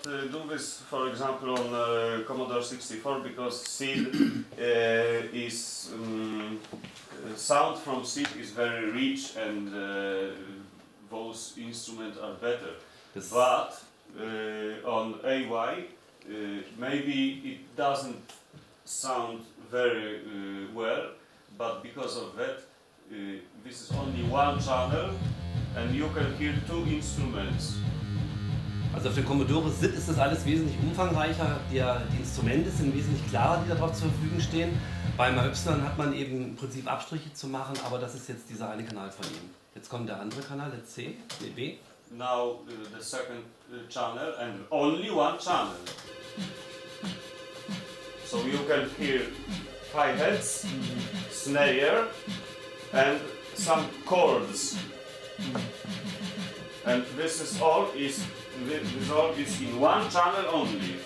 do this, for example, on Commodore 64 because SID is sound from SID is very rich and those instruments are better. But on AY, maybe it doesn't sound very well, but because of that, this is only one channel and you can hear two instruments. Also auf dem Commodore SID ist das alles wesentlich umfangreicher, die Instrumente sind wesentlich klarer, die darauf zur Verfügung stehen. Beim Y hat man eben im Prinzip Abstriche zu machen, aber das ist jetzt dieser eine Kanal von ihm. Jetzt kommt der andere Kanal, der C, der B. Now the second channel and only one channel. So you can hear hi-hats, snare and some chords. And this all is in one channel only.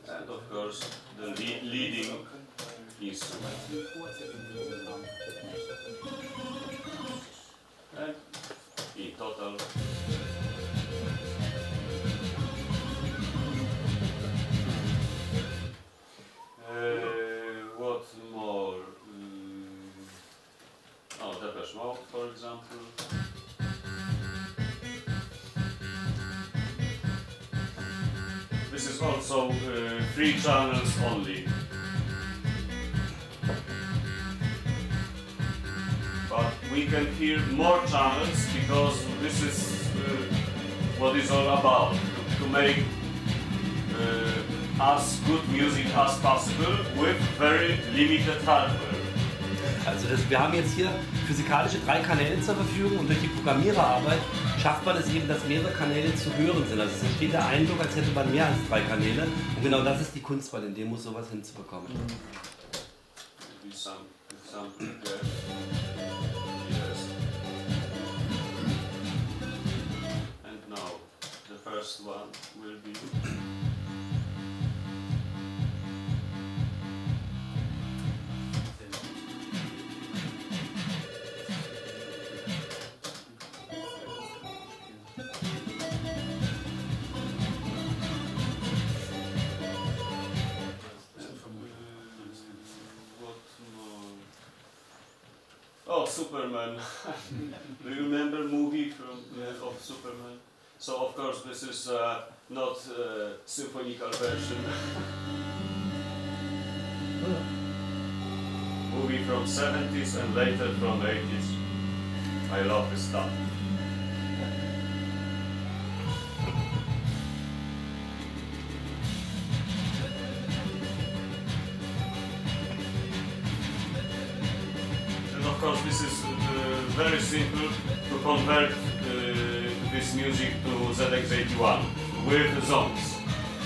And of course the leading instrument. And in total what more? Mode, for example. This is also 3 channels only. But we can hear more channels because this is what it's all about, to make as good music as possible with very limited hardware. Also wir haben jetzt hier physikalische 3 Kanäle zur Verfügung und durch die Programmiererarbeit schafft man es eben, dass mehrere Kanäle zu hören sind. Also es entsteht der Eindruck, als hätte man mehr als 3 Kanäle und genau das ist die Kunst bei den Demos, sowas hinzubekommen. And now the first one will be Superman. Do you remember movie of Superman? So of course this is not symphonical version. Movie from 70s and later from 80s. I love this stuff. Of course, this is very simple to convert this music to ZX81 with songs.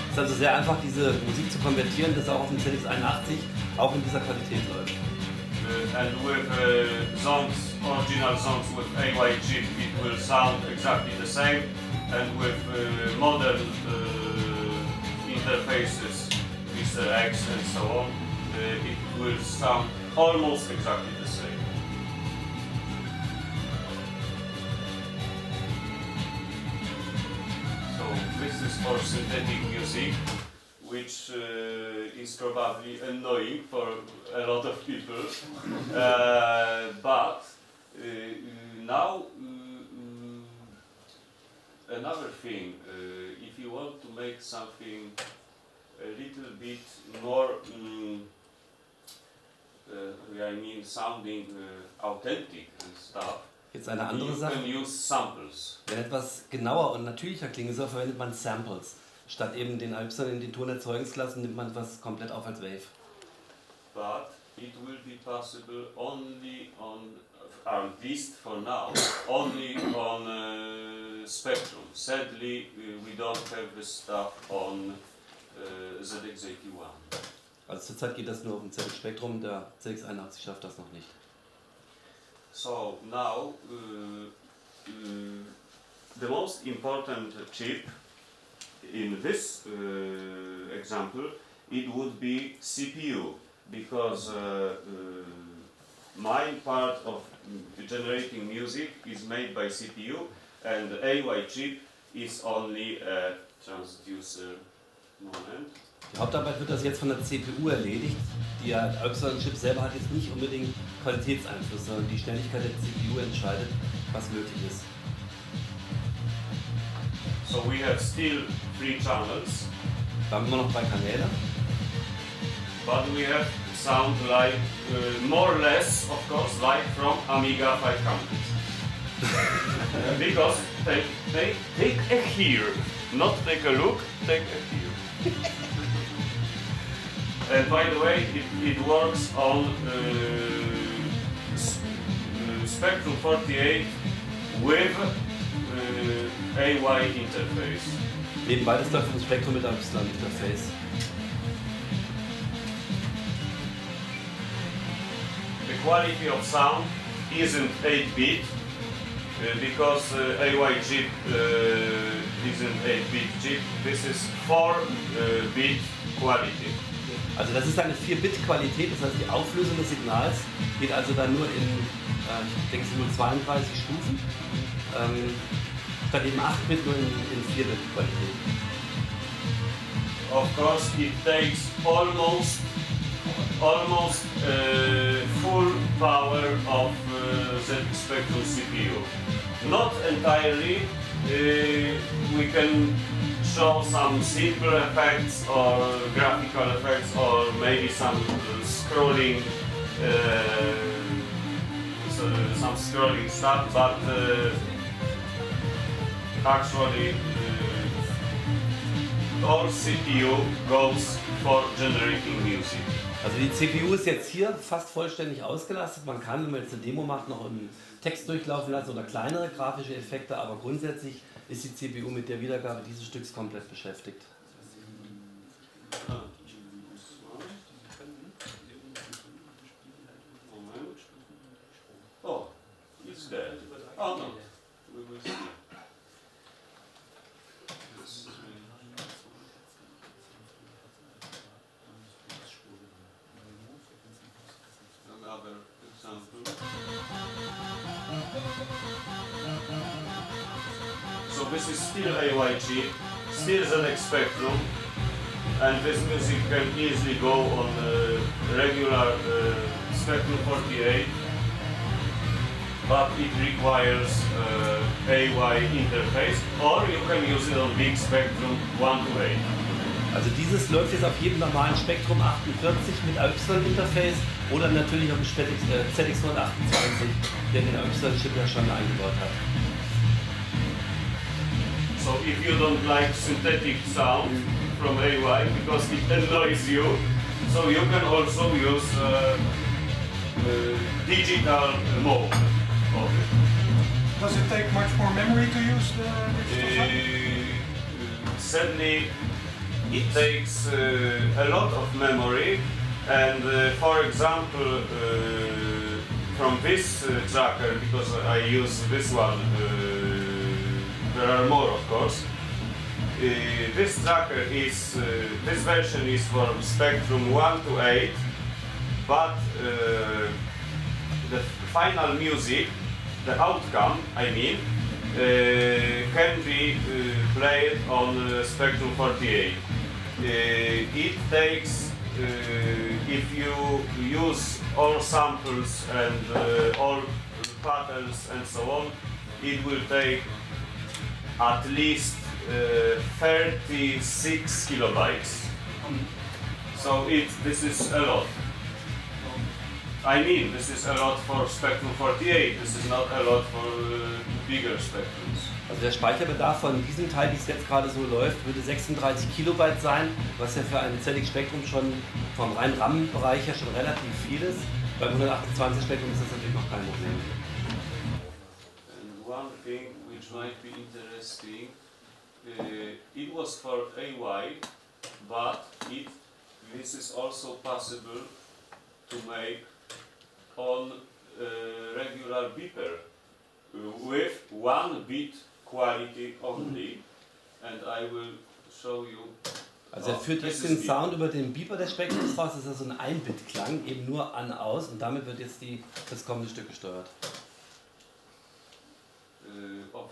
Es ist also sehr einfach, diese Musik zu konvertieren, dass auch auf dem ZX81 auch in dieser Qualität läuft. And with songs, original songs with AY chip, it will sound exactly the same. And with modern interfaces, Mr. X and so on, it will sound almost exactly the same. This is for synthetic music, which is probably annoying for a lot of people. But now another thing, if you want to make something a little bit more, I mean, sounding authentic and stuff, Jetzt eine andere Sache. Wenn etwas genauer und natürlicher klingen soll, verwendet man Samples. Statt eben den Y in den Ton erzeugen zu lassen, nimmt man etwas komplett auf als Wave. But it will be possible only on, at least for now, only on Spectrum. Sadly, we don't have this stuff on ZX81. Also zurzeit geht das nur auf dem ZX Spektrum, der ZX81 schafft das noch nicht. So now the most important chip in this example, it would be CPU, because main part of generating music is made by CPU, and the AY chip is only a transducer. Moment. Die Hauptarbeit wird das jetzt von der CPU erledigt. Der Y-Chip selber hat jetzt nicht unbedingt Qualitätseinfluss, sondern die Schnelligkeit der CPU entscheidet, was möglich ist. So we have still 3 channels. Da haben wir immer noch 3 Kanäle. But we have sound like, more or less, of course, like from Amiga 500. Because take a here, not take a look, take a here. And by the way, it works on Spectrum 48 with AY interface. Nebenbei das läuft im Spektrum mit einem Y-Interface. The quality of sound isn't 8-bit because AY chip isn't 8-bit chip. This is 4-bit quality. Also das ist eine 4-Bit-Qualität, das heißt die Auflösung des Signals geht also dann nur in, ich denke es sind nur 32 Stufen, statt eben 8-Bit nur in 4-Bit-Qualität. Of course it takes almost full power of the Spectrum CPU. Not entirely, we can show some simple effects or graphical effects or maybe some scrolling some scrolling stuff, but actually all CPU goes for generating music. Also die CPU ist jetzt hier fast vollständig ausgelastet. Man kann, wenn man jetzt eine Demo macht, noch einen Text durchlaufen lassen oder kleinere grafische Effekte, aber grundsätzlich ist die CPU mit der Wiedergabe dieses Stücks komplett beschäftigt. Oh, it's there. Oh no, we will see. Another example. So this is still AY chip, still ZX Spectrum, and this music can easily go on regular Spectrum 48, but it requires AY interface, or you can use it on big Spectrum 1 to 8. Also dieses läuft jetzt auf jedem normalen Spektrum 48 mit Y-Interface oder natürlich auf dem ZX128, der den Y-Chip ja schon eingebaut hat. So if you don't like synthetic sound from AY because it annoys you, so you can also use digital mode of it. Does it take much more memory to use the digital sound? Sadly, it takes a lot of memory, and for example, from this tracker, because I use this one, there are more of course. This tracker is, this version is for Spectrum 1 to 8, but the final music, the outcome, I mean, can be played on Spectrum 48. It takes, if you use all samples and all patterns and so on, it will take at least 36 kilobytes. So this is a lot. I mean, this is a lot for Spectrum 48, this is not a lot for bigger spectrums. Also der Speicherbedarf von diesem Teil, wie es jetzt gerade so läuft, würde 36 Kilobyte sein, was ja für ein ZX Spektrum schon vom reinen RAM-Bereich ja schon relativ viel ist. Beim 128 Spektrum ist das natürlich noch kein Problem. And one thing which might be interesting, it was for AY, but this is also possible to make on regular beeper with 1 bit quality only, and I will show you. Also er führt jetzt den Sound über den Beeper des Spektrums raus, das ist also ein 1-Bit-Klang, eben nur an, aus, und damit wird jetzt das kommende Stück gesteuert.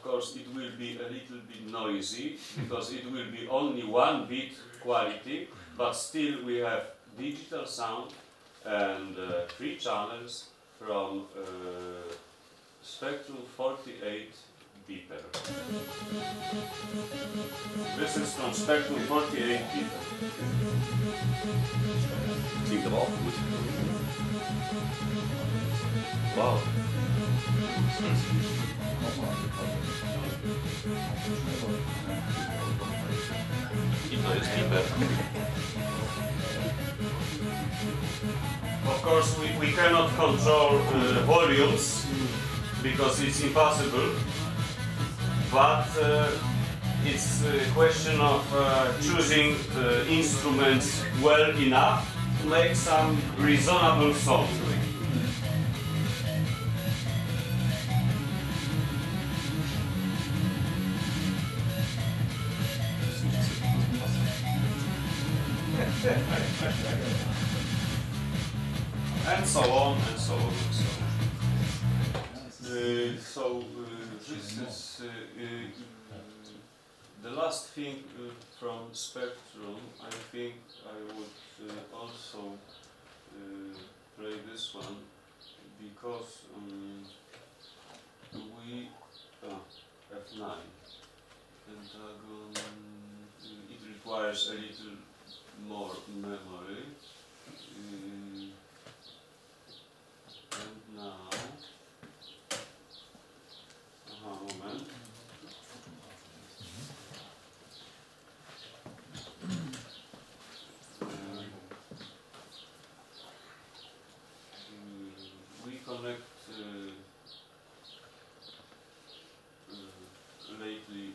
course, it will be a little bit noisy because it will be only 1 bit quality, but still we have digital sound and 3 channels from Spectrum 48 beeper. This is from Spectrum 48 beeper. Klingt aber auch gut. Wow. Of course, we cannot control volumes because it's impossible, but it's a question of choosing instruments well enough to make some reasonable sound. And so on, and so on, and so on. This is the last thing from Spectrum. I think I would also play this one because we F9 Pentagon. It requires a little more memory. And now, moment. We connect lately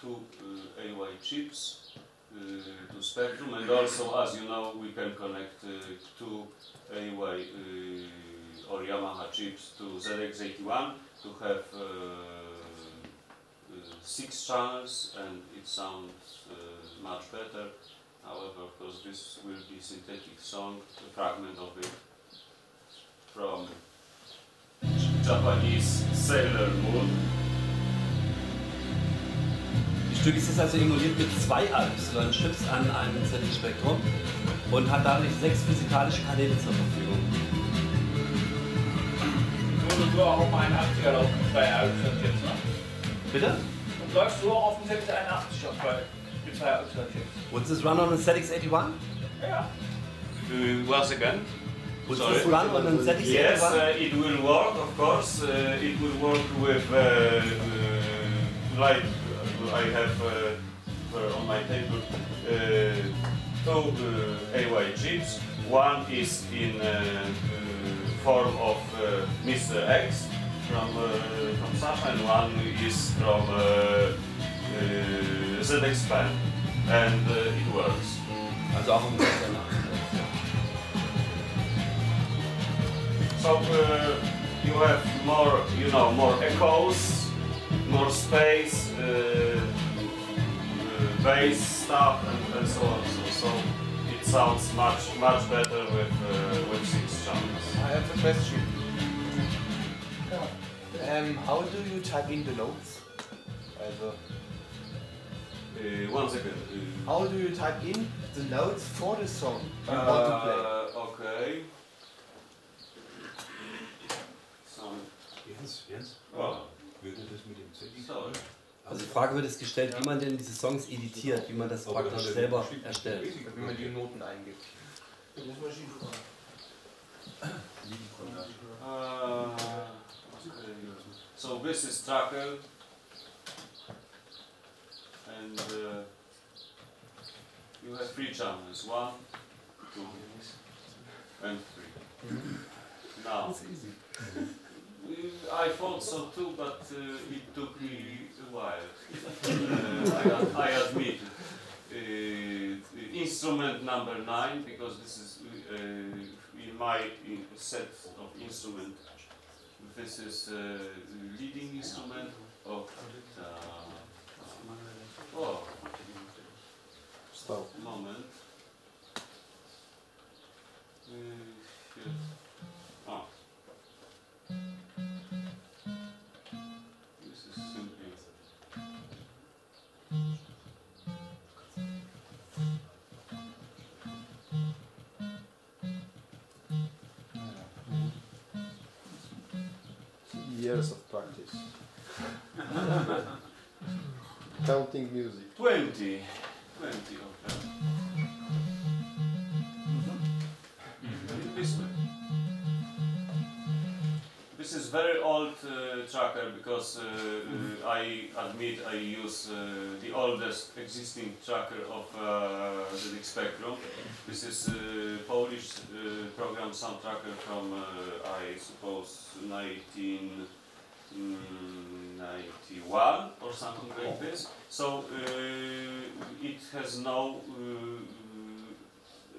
2 AY chips to Spectrum, and also, as you know, we can connect 2 AY or Yamaha chips to ZX81 to have 6 channels, and it sounds much better. However, of course, this will be synthetic song, a fragment of it from Japanese Sailor Moon. Das Stück ist also emuliert mit 2 AY-Chips an einem ZX-Spektrum und hat dadurch 6 physikalische Kanäle zur Verfügung. Und du auch auf dem 81er laufen mit 2 AY-Chips, ne? Bitte? Und läufst du auch auf dem ZX81 mit 2 AY-Chips? Would this run on a ZX81? Ja. Once again. Would this run on a ZX81? Yes, it will work, of course. It will work with, like I have on my table 2 AY chips. One is in form of Mr. X from Sasha, and one is from ZX Band, and it works. Also auch im So you have more, more echoes, more space, bass stuff, and so on. So it sounds much better with 6 channels. I have a question. How do you type in the notes? Once again. How do you type in the notes for the song you want to play? Okay. Jens, Oh. würde das mit dem ZX? Sorry. Also die Frage wird jetzt gestellt, wie man denn diese Songs editiert, wie man das praktisch selber erstellt. Wie man die Noten eingibt. Okay. So this is tracker, and you have 3 channels, 1, 2, and 3. Now, I thought so too, but it took me a while. I admit it. Instrument number 9, because this is in my set of instrument. This is leading instrument of moment. This is simply years of practice? Counting music. 20 of them. This is very old tracker because I admit I use the oldest existing tracker of ZX Spectrum. This is Polish program sound tracker from I suppose 1991 or something like this. So it has no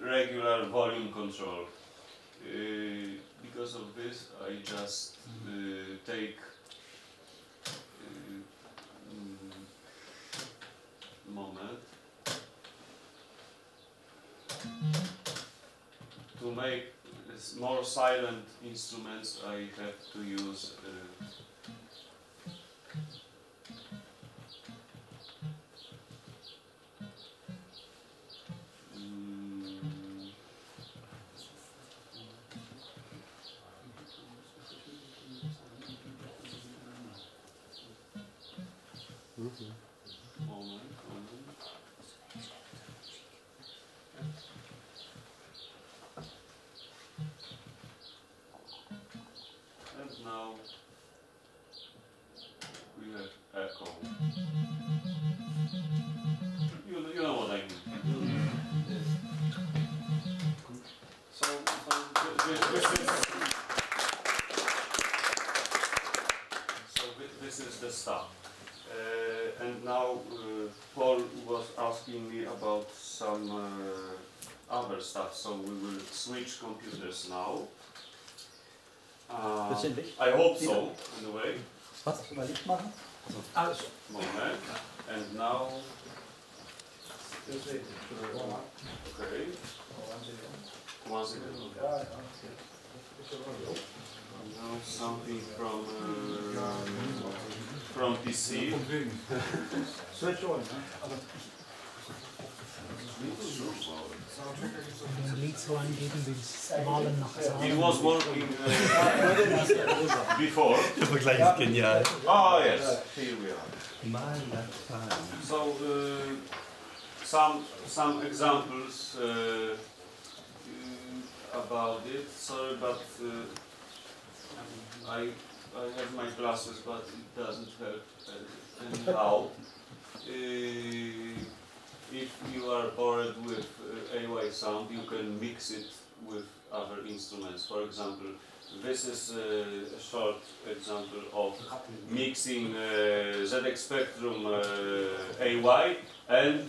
regular volume control. Because of this, I just take moment to make more silent instruments. I have to use moment. And now we have echo. You know what I mean. So this is the stuff. And now Paul was asking me about some other stuff, so we will switch computers now. I hope so, in a way. Moment. And now... Okay. Once again. Now something from PC. Switch on. It was working before. Der Vergleich ist genial. Oh yes, here we are. So some examples about it. Sorry, but I have my glasses, but it doesn't help anyhow. If you are bored with AY sound, you can mix it with other instruments. For example, this is a short example of mixing ZX Spectrum AY and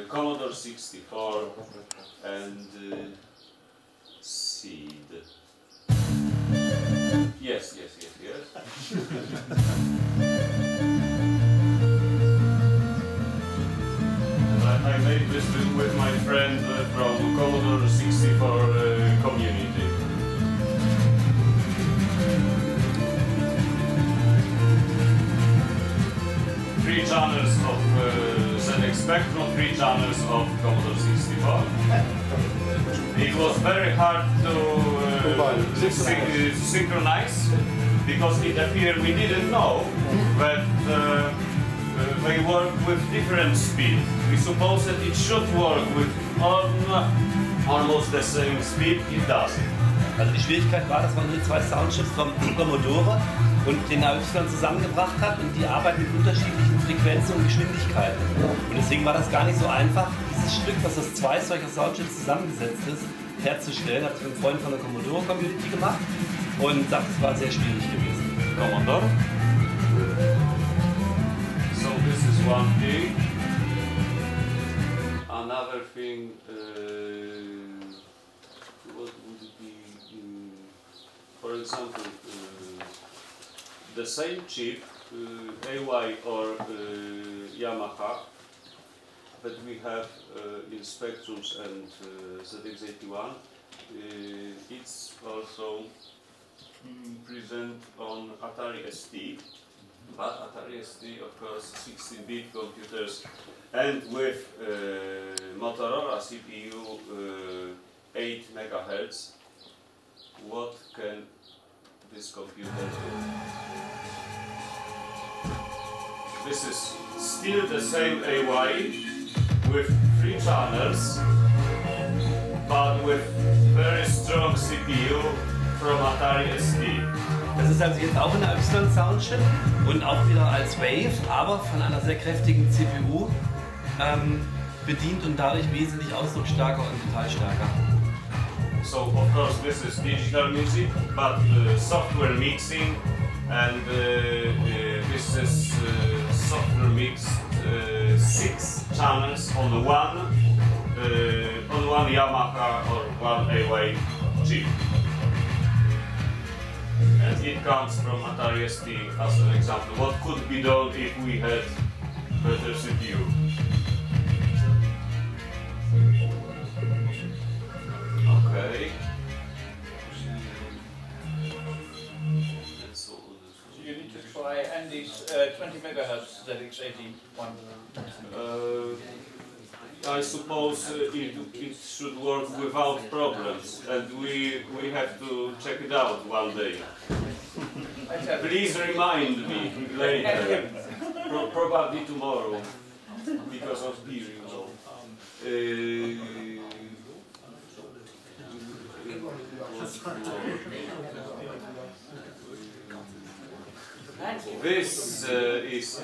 Commodore 64 and Seed. Yes. I made this with my friend from Commodore 64 community. Three channels of ZX Spectrum, 3 channels of Commodore 64. It was very hard to synchronize because it appeared we didn't know that they work with different speed. We suppose that it should work with almost the same speed. It doesn't. Also die Schwierigkeit war, dass man hier 2 Soundchips vom Commodore und den AY zusammengebracht hat und die arbeiten mit unterschiedlichen Frequenzen und Geschwindigkeiten. Und deswegen war das gar nicht so einfach, dieses Stück, was aus 2 solcher Soundchips zusammengesetzt ist, herzustellen. Hat ein Freund von der Commodore-Community gemacht und sagt, es war sehr schwierig gewesen. Commodore. So this is one thing. Another thing, what would it be? For example, the same chip, AY or Yamaha, that we have in Spectrums and ZX81, it's also present on Atari ST. But Atari ST, of course, 16-bit computers, and with Motorola CPU 8 MHz, what can this computer. This is still the same AY with 3 channels, but with very strong CPU from Atari ST. Das ist also jetzt auch in der Y-Soundchip und auch wieder als Wave, aber von einer sehr kräftigen CPU bedient und dadurch wesentlich ausdrucksstärker und detailstärker. So of course this is digital music, but software mixing, and this is software mixed 6 channels on one Yamaha or one AY chip. And it comes from Atari ST as an example. What could be done if we had better CPU? Okay. So you need to try Andy's 20 megahertz ZX81. I suppose it should work without problems, and we have to check it out one day. Please remind me later, probably tomorrow, because of beer, you know. This is,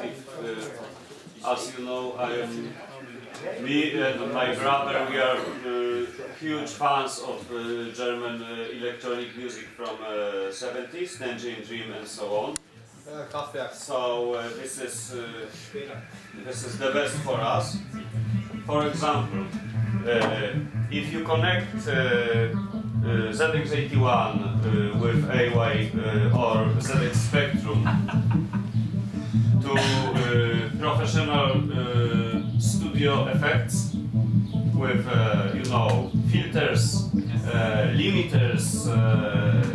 as you know, me and my brother, we are huge fans of German electronic music from 70s, Tangerine Dream and so on. So this is the best for us. For example, if you connect ZX81 with AY or ZX Spectrum to professional studio effects with you know, filters, limiters,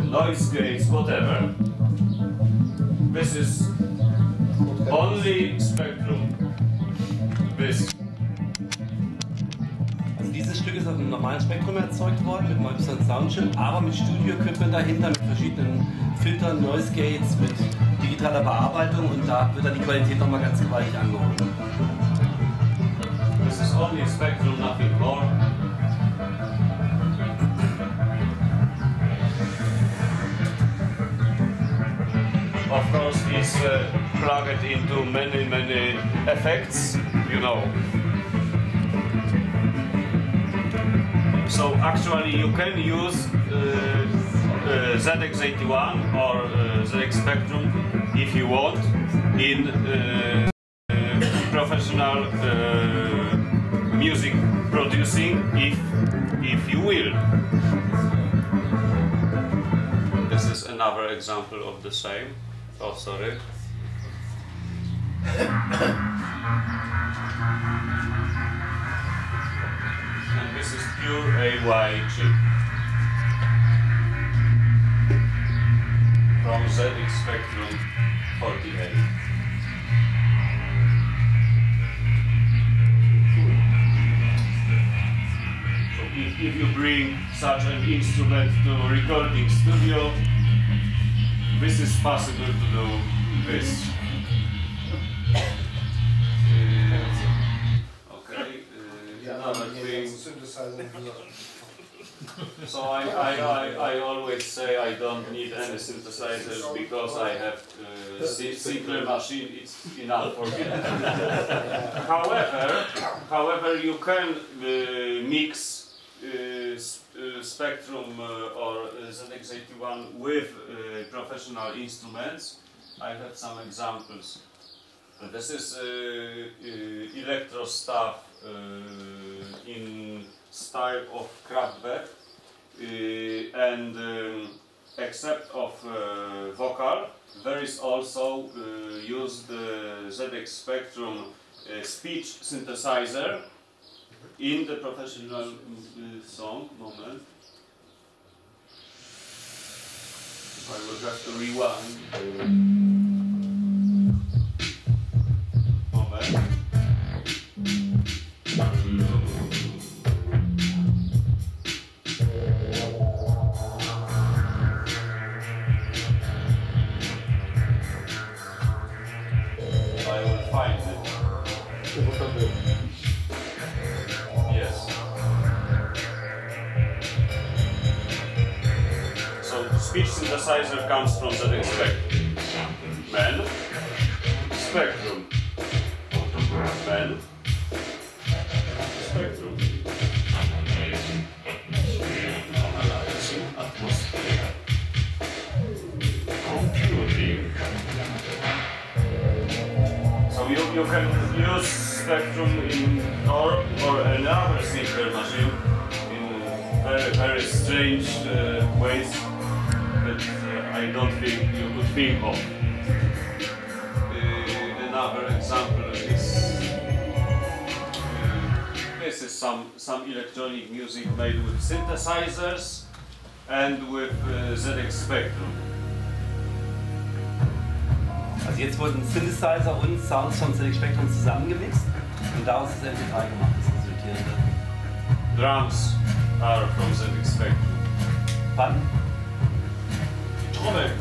noise gates, whatever. This is only Spectrum. This. Also dieses Stück ist auf einem normalen Spektrum erzeugt worden, mit einem Y-Soundchip, aber mit Studio-Equipment dahinter, mit verschiedenen Filtern, Noise Gates, mit digitaler Bearbeitung, und da wird dann die Qualität nochmal ganz gewaltig angehoben. This is only Spectrum, nothing more. Of course, it's plugged into many effects, you know. So actually, you can use ZX81 or ZX Spectrum if you want in professional music producing, if you will. This is another example of the same. Oh, sorry. And this is pure AY chip from ZX Spectrum 48. So if you bring such an instrument to a recording studio, this is possible to do this. Okay, another thing. So I always say I don't need any synthesizers because I have Sinclair machine, it's enough for me. However, you can mix Spectrum or ZX81 with professional instruments. I have some examples. This is electro stuff in style of Kraftwerk, and except of vocal, there is also used ZX Spectrum speech synthesizer in the professional song. Moment. I will have to rewind. Moment. find it. Yes. So speech synthesizer comes from ZX Spectrum. Men. Spectrum. Men. Spectrum. Analyzing atmosphere. Computing. So you can use Spectrum in or another Sinclair machine in very strange ways that I don't think you could think of. Another example is this is some electronic music made with synthesizers and with ZX Spectrum. Also jetzt wurden Synthesizer und Sounds vom ZX Spectrum zusammengemixt und daraus ist MP3 gemacht, das resultierende. Drums are from ZX Spectrum. Wann? Trommel.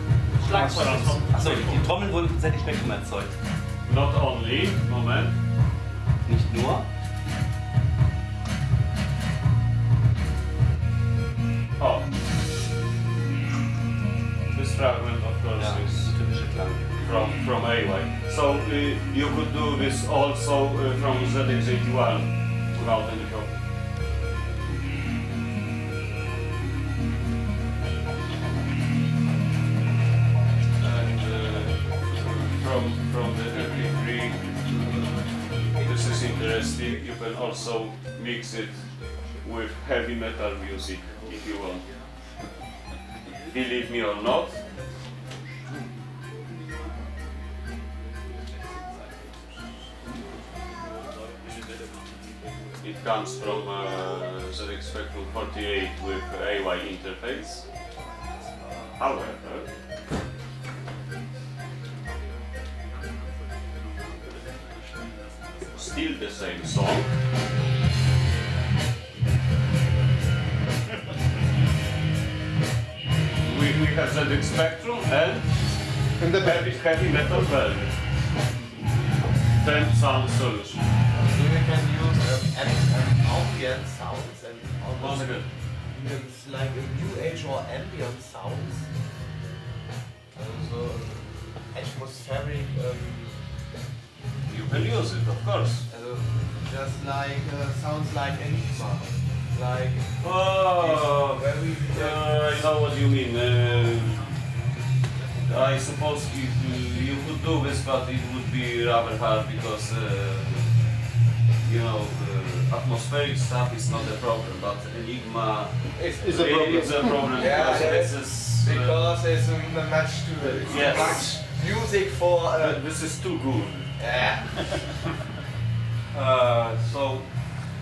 Schlagzeug. Achso, die Trommeln wurden von ZX Spectrum erzeugt. Not only, Moment. Nicht nur. Oh. This fragment of course Ja, is typische Klang. from AY. So you could do this also from ZX81 without any problem. And from the MP3, this is interesting. You can also mix it with heavy metal music if you want. Believe me or not. It comes from ZX Spectrum 48 with AY interface. However, still the same song. We have ZX Spectrum and the heavy metal version. 10 sound solution. So you can use ambient sounds and almost good. it's like a new age or ambient sounds. So atmospheric. You can use it, of course. Just like sounds like Enigma. Like Oh, very I know what you mean. I suppose you could do this, but it would be rather hard because you know atmospheric stuff is not a problem, but Enigma It's a problem. It's a problem Yeah, because yes. this is because it's much too Yes. much music for this is too good. yeah. So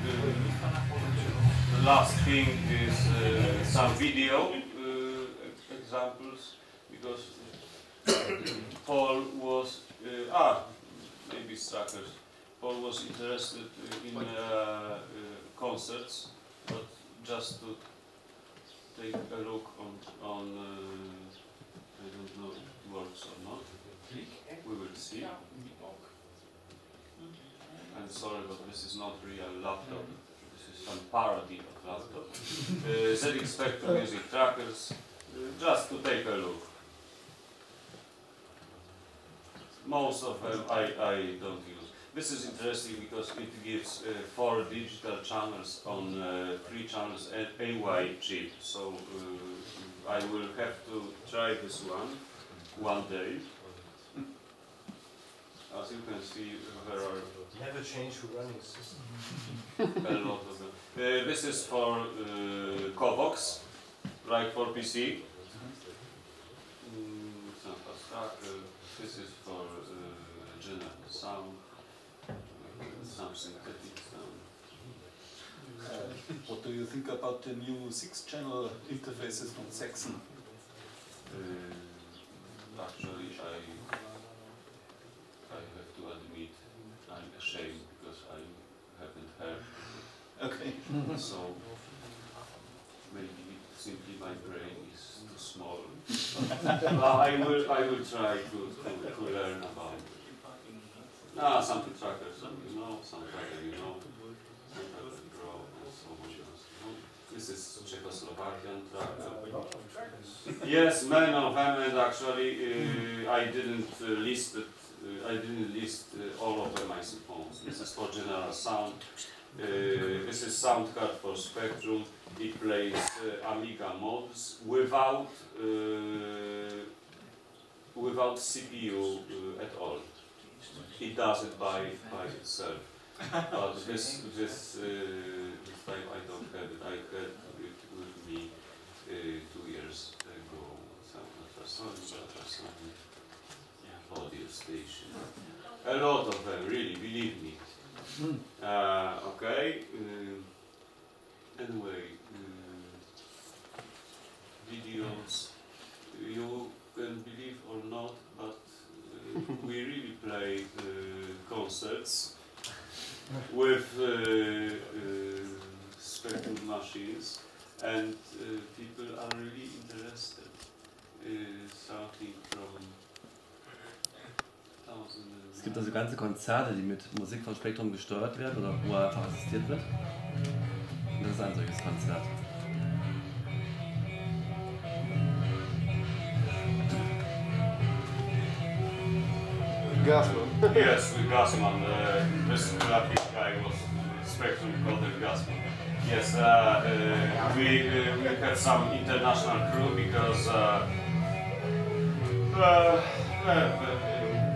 the last thing is some video examples because Paul was maybe Strackers. Paul was interested in concerts, but just to take a look on I don't know if it works or not. We will see. I'm sorry, but this is not real laptop. This is some parody of laptop. ZX Spectrum music trackers, just to take a look. Most of them I don't use. This is interesting because it gives 4 digital channels on 3 channels AY chip. So I will have to try this one day. As you can see, there are Never change the running system. a lot of them. This is for Covox, right for PC. This is for general sound, some synthetic sound. What do you think about the new 6-channel interfaces from Saxon? Actually, I have to admit I'm ashamed because I haven't heard. Okay. So maybe simply my brain is too small. I will try to learn about Something trackers, you know, some tracker, you know, Grow and so on. This is Czechoslovakian tracker. Yes, many of them, and actually I didn't list all of them, I suppose. This is for general sound. This is sound card for Spectrum. It plays Amiga modes without CPU at all. It does it by itself. But this time I don't have it. I had it with me 2 years ago. Some audio station. A lot of them, really, believe me. Okay. Anyway, videos. You can believe or not, but we really play concerts with Spectrum machines, and people are really interested. Starting from Es gibt also ganze Konzerte, die mit Musik von Spektrum gesteuert werden oder wo einfach assistiert wird. Und das ist ein solches Konzert. Gasman. Yes, Gasman. This graphic guy was Spectrum called Gasman. Yes, we had some international crew because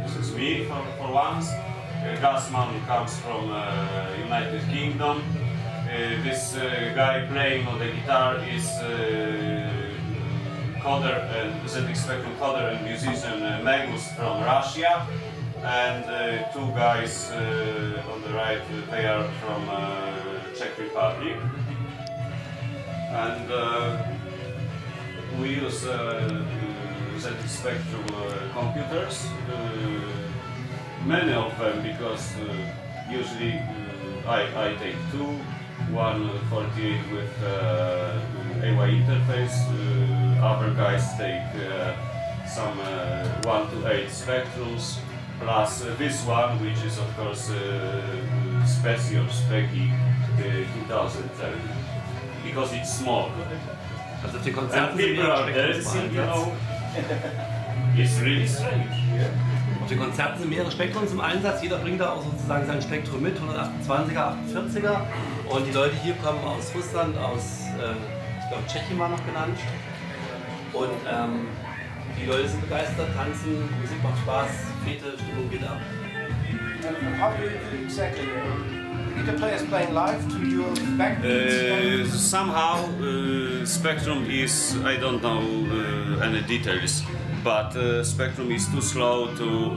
this is me for once. Gasman comes from United Kingdom. This guy playing on the guitar is coder and ZX Spectrum coder and musician Magus from Russia, and 2 guys on the right, they are from Czech Republic, and we use ZX Spectrum computers, many of them, because usually I take 2, one 48 with AY interface, other guys take some 1 to 8 Spectrums, plus this one, which is of course special Specky 2010, because it's small. Also auf den And Konzerten sind people mehrere are Spektrums dancing, im you Einsatz. know. It's really strange. Auf den Konzerten sind mehrere Spektrums im Einsatz. Jeder bringt da auch sozusagen sein Spektrum mit, 128er, 48er. Und die Leute hier kommen aus Russland, aus, ich glaube, Tschechien war noch genannt. Und die Leute sind begeistert, tanzen, Musik macht Spaß, Fete, Stimmung geht ab. How do you do exactly? Either players playing live to your backbeats? Somehow Spectrum is, I don't know any details, but Spectrum is too slow to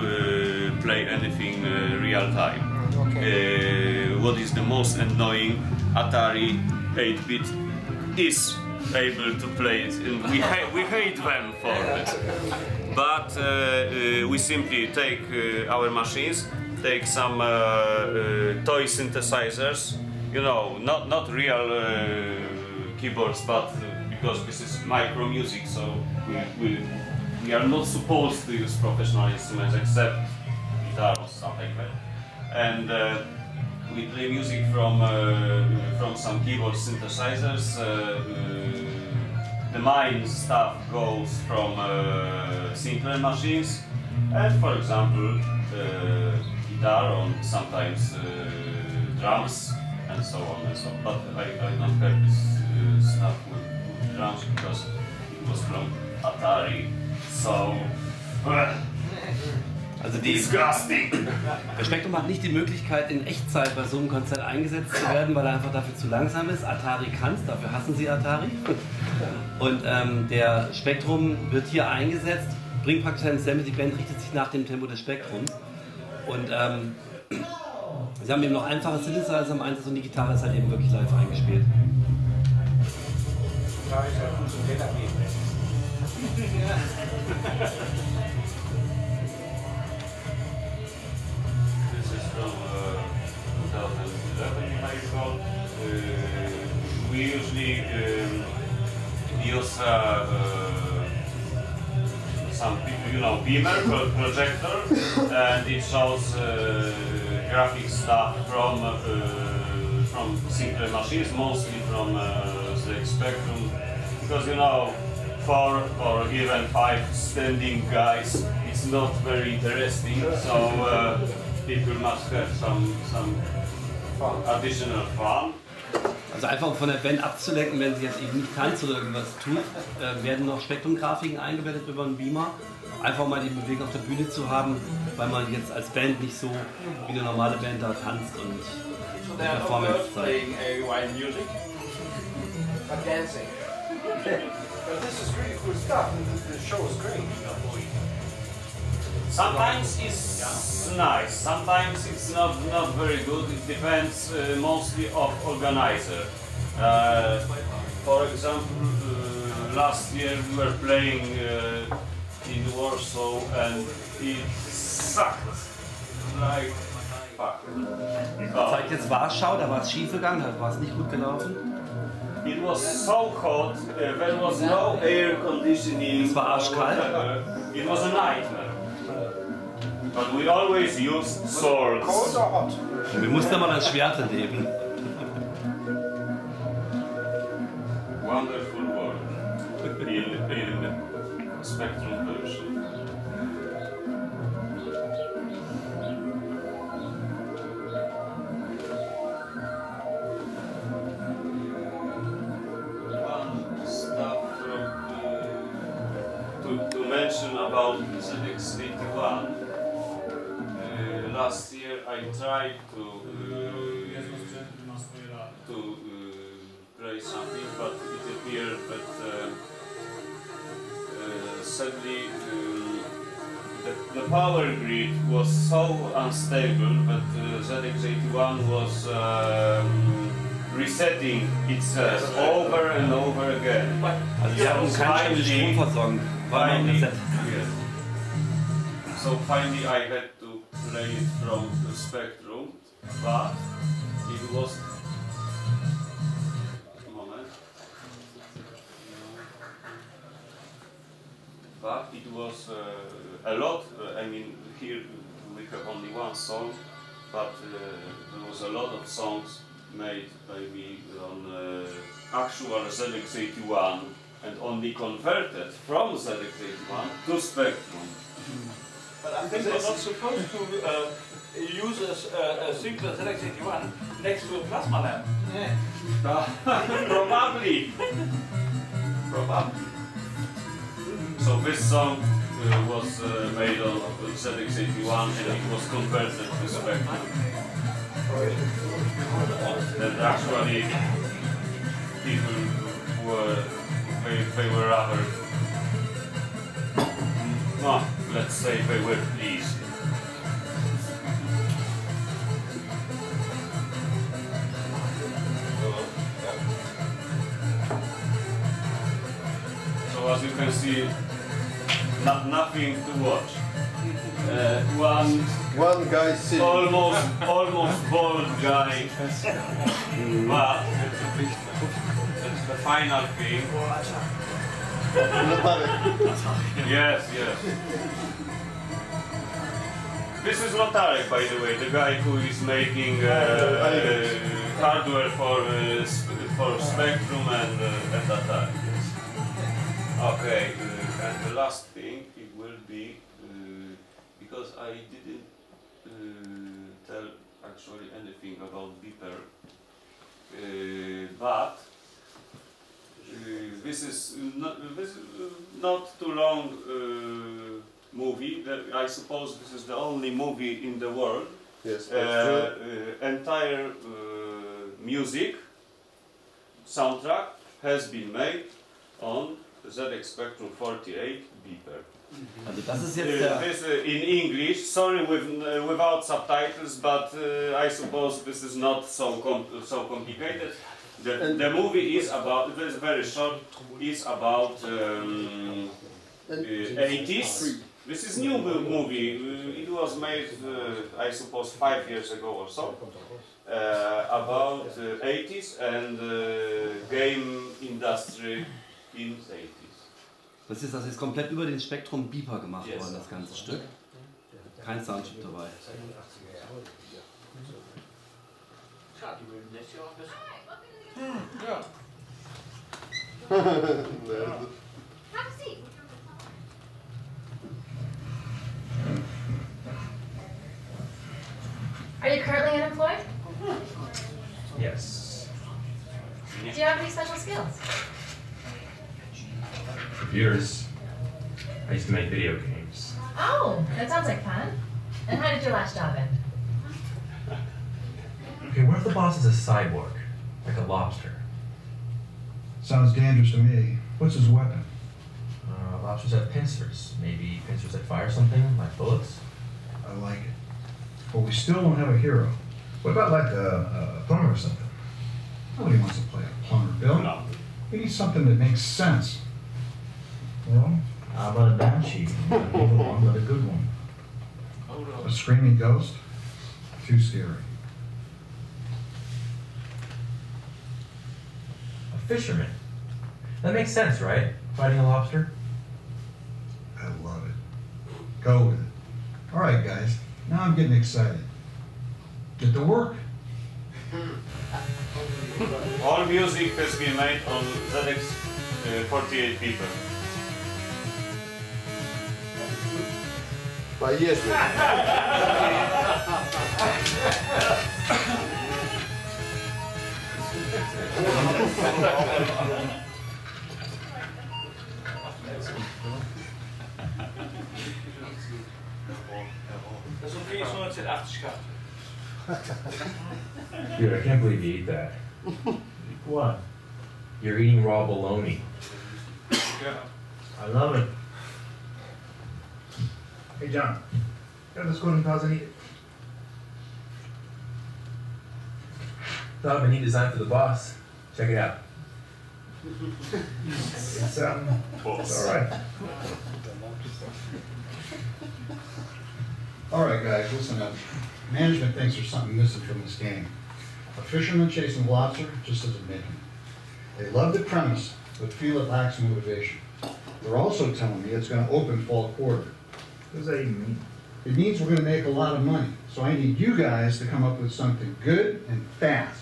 play anything real time. Okay. What is the most annoying, Atari 8-bit is able to play it, and we hate them for it. But we simply take our machines, take some toy synthesizers, you know, not real keyboards, but because this is micro music, so we are not supposed to use professional instruments except guitar or something like that. And we play music from some keyboard synthesizers. The main stuff goes from Sinclair machines, and for example guitar or sometimes drums and so on and so on. But I don't have this stuff with drums because it was from Atari, so Also disgusting. Der Spektrum hat nicht die Möglichkeit, in Echtzeit bei so einem Konzert eingesetzt zu werden, weil er einfach dafür zu langsam ist. Atari kann es, dafür hassen sie Atari. Und der Spektrum wird hier eingesetzt, bringt praktisch ein Sample, die Band richtet sich nach dem Tempo des Spektrums. Und sie haben eben noch einfache Synthesizer im Einsatz und die Gitarre ist halt eben wirklich live eingespielt. We usually use some, you know, beamer, projector, and it shows graphic stuff from Sinclair machines, mostly from the Spectrum, because you know, 4 or even 5 standing guys, it's not very interesting. So people must have some additional fun. Also einfach um von der Band abzulenken, wenn sie jetzt eben nicht tanzt oder irgendwas tut, werden noch Spektrumgrafiken eingebettet über einen Beamer. Einfach mal die Bewegung auf der Bühne zu haben, weil man jetzt als Band nicht so wie eine normale Band da tanzt und Performance zeigt. But dancing. But this is really cool stuff, and the show is great. Sometimes it's nice, sometimes it's not very good. It depends mostly of organizer. For example, last year we were playing in Warsaw and it sucked like fuck. Zeigt jetzt Warschau, da war es schief gegangen, da war es nicht gut gelaufen. It was so hot, there was no air conditioning. Es war arschkalt. It was a nightmare. But we always used swords. Cold or hot? Wir mussten mal als Schwerte leben. Wonderful world in Spectrum version. One stuff to mention about ZX81. Last year I tried to play something, but it appeared that sadly the power grid was so unstable that ZX81 was resetting itself over and over again. Also wir hatten keine stabile Stromversorgung. So finally I had to play it from the Spectrum, but it was but it was a lot. I mean, here we have only one song, but there was a lot of songs made by me on actual ZX81 and only converted from ZX81 to Spectrum. But I think we're not supposed to use a Sinclair ZX81 next to a plasma lamp. Probably. So this song was made on ZX81 and it was converted to Spectrum. And actually people were they were rather let's say they were pleased. So as you can see, nothing to watch. One guy sitting. almost bald guy, but the final thing. Yes. This is Notarek, by the way, the guy who is making hardware for Spectrum and Atari. Okay, and the last thing it will be because I didn't tell actually anything about Beeper, but this is not too long movie. I suppose this is the only movie in the world. Yes. Entire music soundtrack has been made on ZX Spectrum 48 Beeper. Also das ist jetzt this in English, sorry without subtitles, but I suppose this is not so complicated. The movie is about, it is very short, is about 80s. This is new movie, it was made I suppose 5 years ago or so, about 80s and game industry in 80s. Das ist komplett über den Spektrum Beeper gemacht worden, das ganze Stück. Kein Soundchip dabei. Ja. Have a seat. Are you currently unemployed? Yes. Do you have any special skills? Computers. I used to make video games. Oh, that sounds like fun. And how did your last job end? Okay, what if the boss is a cyborg? Like a lobster? Sounds dangerous to me. What's his weapon? Lobsters have pincers. Maybe pincers that fire something, like bullets? I like it. But we still don't have a hero. What about like a plumber or something? Nobody wants to play a plumber, Bill. No. We need something that makes sense. Well, how about a banshee? Not an evil one, but a good one. A screaming ghost? Too scary. A fisherman. That makes sense, right? Fighting a lobster? I love it. Go with it. All right, guys. Now I'm getting excited. Get to work. All music has been made on ZX 48 people. By Yerzmyey. Dat is een 480 gaat. Dude, I can't believe you eat that. What? You're eating raw bologna. Yeah. I love it. Hey, John. Got this golden pause and eat it. Thought of a neat design for the boss. Check it out. It's all right. All right, guys, listen up. Management thinks there's something missing from this game. A fisherman chasing a lobster just doesn't make it. They love the premise, but feel it lacks motivation. They're also telling me it's going to open fall quarter. What does that even mean? It means we're going to make a lot of money. So I need you guys to come up with something good and fast.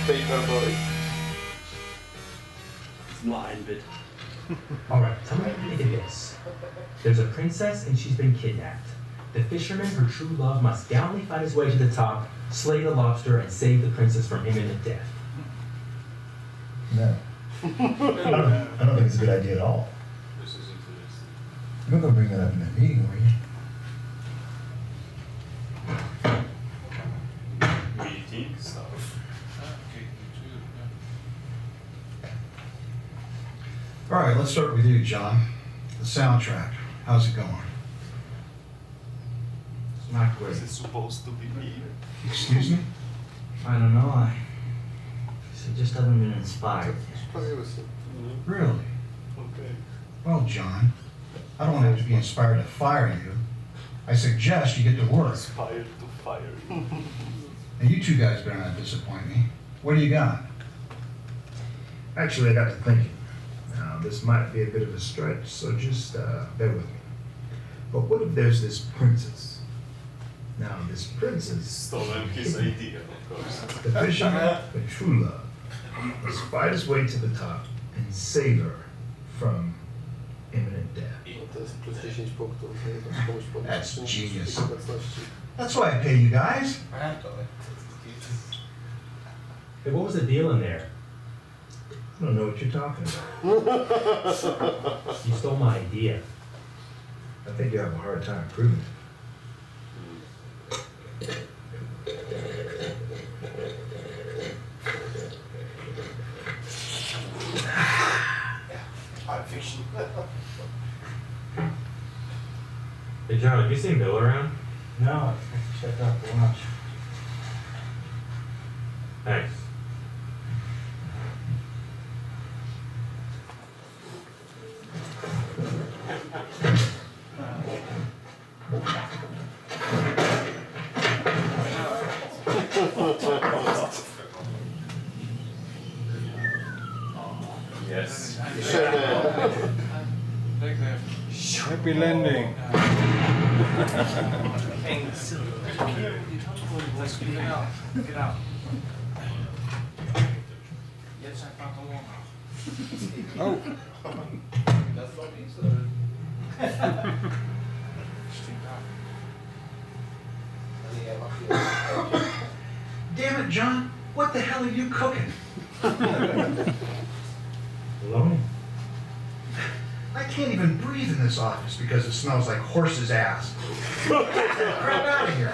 Paperboy. Ist nur ein Bit. Alright, tell me what you think of this. There's a princess and she's been kidnapped. The fisherman, her true love, must gallantly fight his way to the top, slay the lobster, and save the princess from imminent death. No. I don't think it's a good idea at all. You're not going to bring that up in that meeting, were you? Meeting stuff. All right, let's start with you, John. The soundtrack. How's it going? It's not great. Is it supposed to be me? Excuse me? I don't know. I just haven't been inspired. Really? Okay. Well, John, I don't have to be inspired to fire you. I suggest you get to work. Inspired to fire you. And you two guys better not disappoint me. What do you got? Actually, I got to thinking. Now, this might be a bit of a stretch, so just bear with me. But what if there's this princess? Now, this princess... Stolen his idea, of course. The fisherman, the true love, must fight his way to the top and save her from imminent death. That's genius. That's why I pay you guys. Hey, what was the deal in there? I don't know what you're talking about. You stole my idea. I think you have a hard time proving it. fiction. Hey John, have you seen Bill around? No, I stepped out for lunch. Thanks. Yes. Happy landing. Get out. Oh. Damn it, John! What the hell are you cooking? Bologna. I can't even breathe in this office because it smells like horse's ass. Get that crap out of here.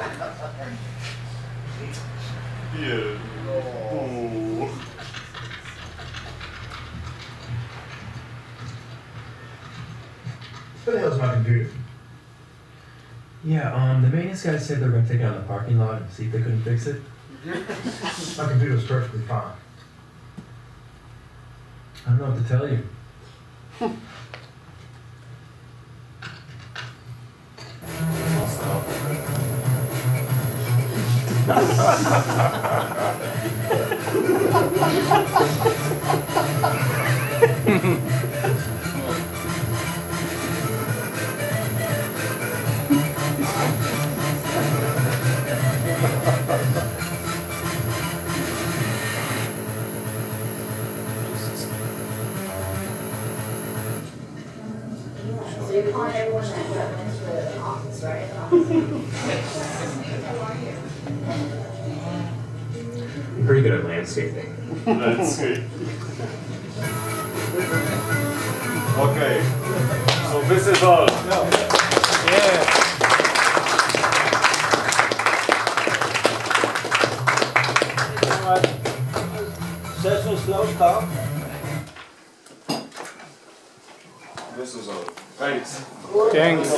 Yeah. Oh. What the hell's my computer? Yeah, the maintenance guys said they were gonna take it out in the parking lot and see if they couldn't fix it. My computer's perfectly fine. I don't know what to tell you. So you're calling everyone that went to the office, right? I'm pretty good at landscaping. Landscape. Okay. So this is all. Yeah. Session slow start. This is all. Thanks. Thanks.